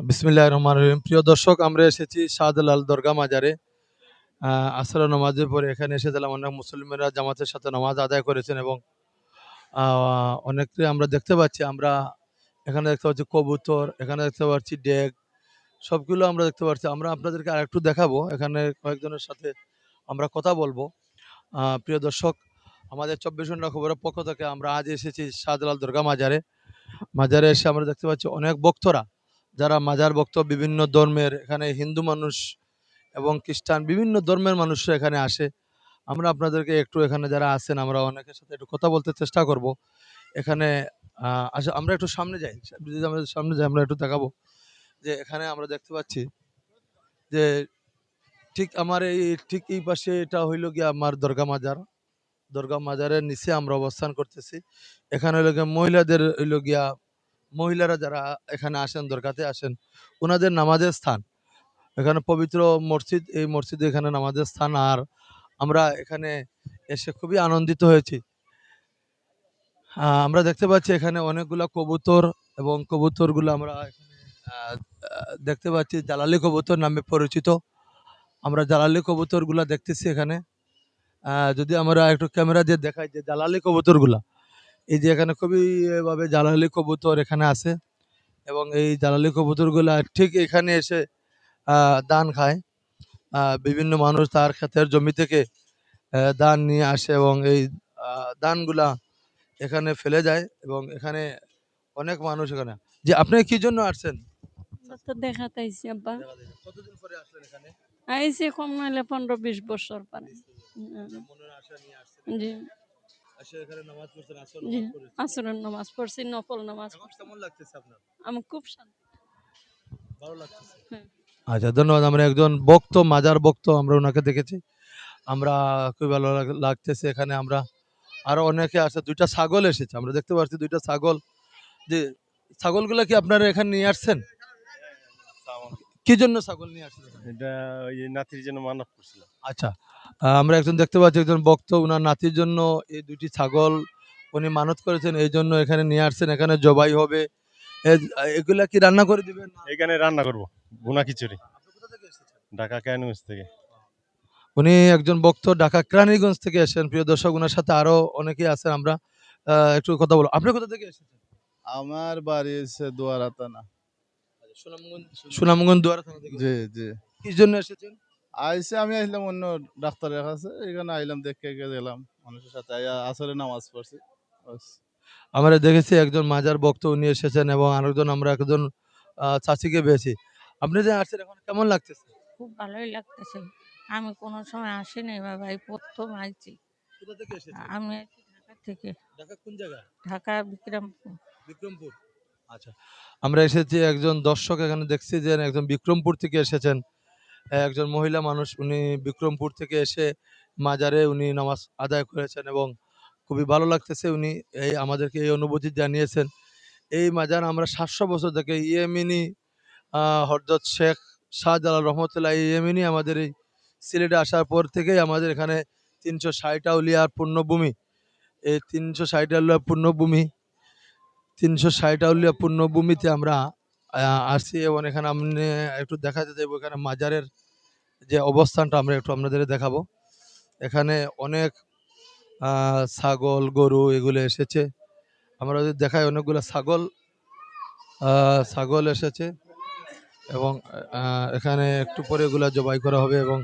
বিসমিল্লাহির রহমানির রহিম। প্রিয় দর্শক, আমরা এসেছি শাহজালাল দরগা মাজারে। আসরের নামাজের পরে এখানে এসেছিলাম। অনেক মুসলিমেরা জামাতের সাথে নামাজ আদায় করেছেন এবং অনেককে আমরা দেখতে পাচ্ছি। আমরা এখানে দেখতে পাচ্ছি কবুতর, এখানে দেখতে পাচ্ছি ডেক, সবগুলো আমরা দেখতে পাচ্ছি। আমরা আপনাদেরকে আরেকটু দেখাবো। এখানে কয়েকজনের সাথে আমরা কথা বলবো। প্রিয় দর্শক, আমাদের ২৪ ঘন্টা খবরের পক্ষ থেকে আমরা আজ এসেছি শাহজালাল দরগা মাজারে। মাজারে এসে আমরা দেখতে পাচ্ছি অনেক ভক্তরা, যারা মাজার ভক্ত, বিভিন্ন ধর্মের, এখানে হিন্দু মানুষ এবং খ্রিস্টান বিভিন্ন ধর্মের মানুষরা এখানে আসে। আমরা আপনাদেরকে একটু এখানে যারা আছেন আমরা অনেকের সাথে একটু কথা বলতে চেষ্টা করব। এখানে আচ্ছা, আমরা একটু সামনে যাই। যদি আমরা সামনে যাই আমরা একটু দেখাবো যে এখানে আমরা দেখতে পাচ্ছি যে ঠিক আমার ঠিক এই পাশে এটা হইল গিয়া আমার দরগা মাজার। দরগা মাজারের নিচে আমরা অবস্থান করতেছি। এখানে হইল গিয়া মহিলাদের হইল গিয়া মহিলারা যারা এখানে আসেন, দরগাতে আসেন, ওনাদের নামাজের স্থান। এখানে পবিত্র মসজিদ, এই মসজিদে এখানে নামাজের স্থান। আর আমরা এখানে এসে খুবই আনন্দিত হয়েছি। আমরা দেখতে পাচ্ছি এখানে অনেকগুলা কবুতর এবং কবুতরগুলো আমরা এখানে আহ, দেখতে পাচ্ছি জালালি কবুতর নামে পরিচিত। আমরা জালালি কবুতরগুলা দেখতেছি এখানে। যদি আমরা একটু ক্যামেরা দিয়ে দেখাই যে জালালি কবুতরগুলা, এই যে এখানে খুবই ভাবে জালালি কবুতর এখানে আছে এবং এই জালালি কবুতরগুলা ঠিক এখানে এসে দান খায়। বিভিন্ন মানুষ তার ক্ষেতের জমি থেকে দান নিয়ে আসে এবং এই দানগুলা এখানে ফেলে যায় এবং এখানে অনেক মানুষ এখানে। যে আপনি কি জন্য আসছেন? আমরা তো দেখাতে আইছি আব্বা। কতদিন পরে আসলেন এখানে? আইছি কম নাহলে 15-20 বছর পরে। মনের আশা নিয়ে আসছেন জি, এখানে। এসে এখানে নামাজ পড়ছেন, আসর জি। নামাজ পড়েছেন। আসরের নামাজ পড়ছি, নফল নামাজ এখন পড়ছি। কেমন লাগতেছে আপনার? আমার খুব শান্তি। ভালো লাগতেছে। হ্যাঁ। আচ্ছা, ধন্যবাদ। আমরা একজন ভক্ত, মাজার ভক্ত, আমরা ওনাকে দেখেছি। আমরা খুবই ভালো লাগতেছে এখানে। আমরা আরো অনেকে আছে, ২টা ছাগল এসেছে। আমরা দেখতে পাচ্ছি ২টা ছাগল। যে ছাগলগুলা কি আপনারা এখানে নিয়ে আসছেন? কি জন্য ছাগল নিয়ে আসছেন এখানে? এটা ওই যে নাতির জন্য মানব করছিলাম। আচ্ছা, আমরা একজন দেখতে পাচ্ছি, একজন ভক্ত উনার নাতির জন্য এই ২টি ছাগল উনি মানত করেছেন। এই জন্য এখানে নিয়ে আসছেন, এখানে জবাই হবে। এগুলা কি রান্না করে দিবেন? এখানে রান্না করব ভুনা খিচুড়ি। আপনি কোথা থেকে এসেছেন? ঢাকা কেরানীগঞ্জ থেকে। উনি একজন ভক্ত, ঢাকা কেরানীগঞ্জ থেকে এসেছেন। প্রিয় দর্শক, উনার সাথে আরো অনেকেই আছেন। আমরা একটু কথা বলবো। আপনি কোথা থেকে এসেছেন? আমার বাড়ি হচ্ছে দুয়ারা থানা। সুনামগঞ্জ দুয়ারা থানা থেকে জি এসেছেন। জি। কি জন্য এসেছেন? আমি আসলাম অন্য ডাক্তারের কাছে, এখানে আইলাম দেখে গেলাম মানুষের সাথে আসরে নামাজ পড়ছি বাস। আমরা দেখেছি একজন মাজার ভক্ত উনি এসেছেন এবং আরেকজন, আমরা একজন চাচিকে পেয়েছি। আপনি যে আসছেন এখন কেমন লাগতেছে? খুব ভালোই লাগতেছে। আমি কোনো সময় আসিনি বাবা, এই প্রথম আইছি। কোথা থেকে এসেছেন? আমি আইছি ঢাকা থেকে। ঢাকা কোন জায়গায়? ঢাকা বিক্রমপুর। বিক্রমপুর। আচ্ছা, আমরা এসেছি একজন দর্শক, এখানে দেখছি যে একজন বিক্রমপুর থেকে এসেছেন। একজন মহিলা মানুষ, উনি বিক্রমপুর থেকে এসে মাজারে উনি নামাজ আদায় করেছেন এবং খুবই ভালো লাগতেছে। উনি আমাদেরকে এই অনুভূতি জানিয়েছেন। এই মাজার আমরা ৭০০ বছর থেকে ইয়েমেনি হযরত শেখ শাহজালাল রহমতুল্লাহ ইয়েমেনি আমাদের এই সিলেটে আসার পর থেকেই আমাদের এখানে ৩৬০ আউলিয়ার পুণ্যভূমি। এই ৩৬০ আউলিয়ার পুণ্যভূমি ৩৬০ আউলিয়া পুণ্যভূমিতে আমরা আসছি এবং এখানে আপনি একটু দেখাতে চাইবো এখানে মাজারের যে অবস্থানটা আমরা একটু আপনাদের দেখাবো। এখানে অনেক ছাগল, গরু এগুলো এসেছে। আমরা যদি দেখাই অনেকগুলো ছাগল এসেছে এবং এখানে একটু পরে এগুলা জবাই করা হবে এবং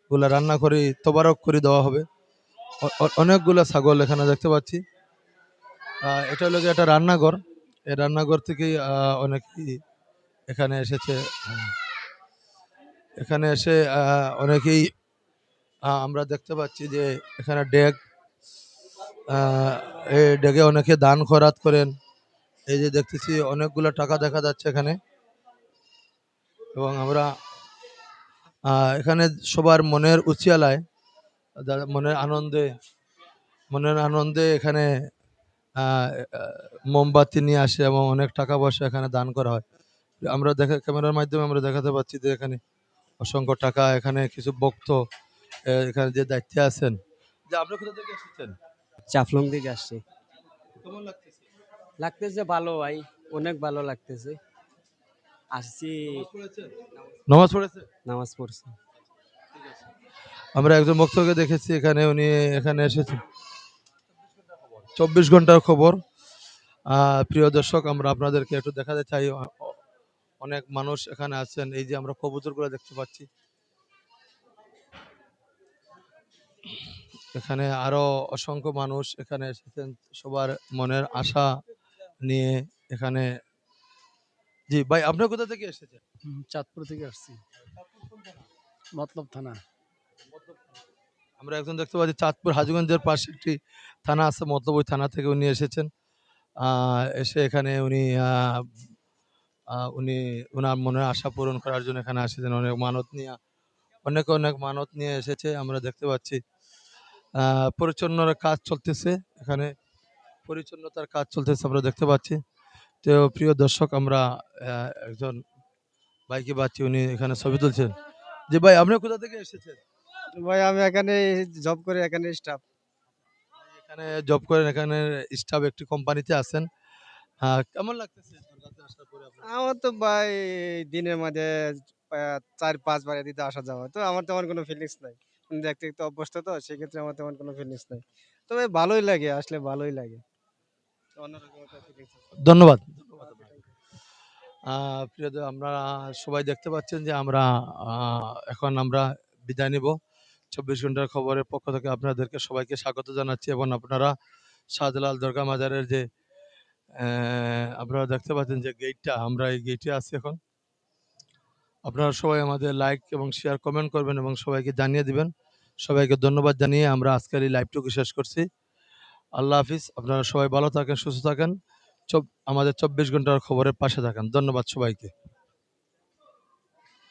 এগুলা রান্না করে তোবারক করে দেওয়া হবে। অনেকগুলা ছাগল এখানে দেখতে পাচ্ছি। এটা হলো গিয়ে একটা রান্নাঘর। এই রান্নাঘর থেকেই অনেকেই এখানে এসেছে। এখানে এসে অনেকেই আমরা দেখতে পাচ্ছি যে এখানে ডেক, এই ডেকে অনেকে দান খয়রাত করেন। এই যে দেখতেছি অনেকগুলো টাকা দেখা যাচ্ছে এখানে এবং আমরা এখানে সবার মনের উচিয়ালায়, মনের আনন্দে, এখানে আহ, আহ, মোমবাতি নিয়ে আসে এবং অনেক টাকা পয়সা এখানে দান করা হয়। আমরা ক্যামেরার মাধ্যমে আমরা দেখাতে পাচ্ছি যে এখানে অসংখ্য টাকা, এখানে কিছু ভক্ত এখানে যে দায়িত্বে আছেন। যে আপনি কোথা থেকে এসেছেন? চাফলং থেকে আসছি। কেমন লাগতেছে? লাগতেছে ভালো ভাই, অনেক ভালো লাগতেছে। আসছি। নামাজ পড়েছে? নামাজ পড়ছি। আমরা একজন বক্তাকে দেখেছি এখানে, উনি এখানে এসেছেন 24 ঘন্টার খবর। প্রিয় দর্শক, আমরা আপনাদেরকে একটু দেখাতে চাই, অনেক মানুষ এখানে আছেন। এই যে আমরা কবুতরগুলো দেখতে পাচ্ছি, এখানে আরো অসংখ্য মানুষ এখানে এসেছেন সবার মনের আশা নিয়ে এখানে। জি ভাই, আপনার কোথা থেকে এসেছেন? চাঁদপুর থেকে আসছি, মতলব থানা। আমরা একজন দেখতে পাচ্ছি চাঁদপুর হাজীগঞ্জের পাশে একটি থানা আছে মতলব, ওই থানা থেকে উনি এসেছেন। এসে এখানে উনি ওনার মনের আশা পূরণ করার জন্য এখানে এসেছেন। অনেক মানত নিয়ে, অনেক অনেক মানত নিয়ে এসেছে। আমরা দেখতে পাচ্ছি পরিচ্ছন্নতার কাজ চলতেছে এখানে, পরিচ্ছন্নতার কাজ চলতেছে আমরা দেখতে পাচ্ছি। তো প্রিয় দর্শক, আমরা একজন ভাইকে পাচ্ছি, উনি এখানে ছবি তুলছেন। যে ভাই, আপনি কোথা থেকে এসেছেন? ভাই আমি এখানে জব করি, এখানে স্টাফ। এখানে জব করেন, এখানে স্টাফ একটি কোম্পানিতে আছেন। কেমন লাগতেছে ঢাকাতে আসার পরে আপনার? আমার তো ভাই দিনের মাঝে 4-5 বার এদিকে আসা যাওয়া, তো আমার তেমন কোনো ফিলিংস নাই। দেখতে দেখতে অভ্যস্ত, তো সেক্ষেত্রে আমার তেমন কোনো ফিলিংস নাই। তবে ভালোই লাগে, আসলে ভালোই লাগে। অন্যরকম একটা ফিলিংস আছে। ধন্যবাদ। আমরা সবাই দেখতে পাচ্ছেন যে আমরা এখন আমরা বিদায় নিব। 24 ঘন্টার খবরের পক্ষ থেকে আপনাদেরকে সবাইকে স্বাগত জানাচ্ছি। এবং আপনারা শাহজালাল দরগা মাজারের যে আপনারা দেখতে পাচ্ছেন যে গেটটা, আমরা এই গেটে আছি এখন। আপনারা সবাই আমাদের লাইক এবং শেয়ার কমেন্ট করবেন এবং সবাইকে জানিয়ে দিবেন। সবাইকে ধন্যবাদ জানিয়ে আমরা আজকের এই লাইভটুকু শেষ করছি। আল্লাহ হাফিজ। আপনারা সবাই ভালো থাকেন, সুস্থ থাকেন। আমাদের 24 ঘন্টার খবরের পাশে থাকেন। ধন্যবাদ সবাইকে।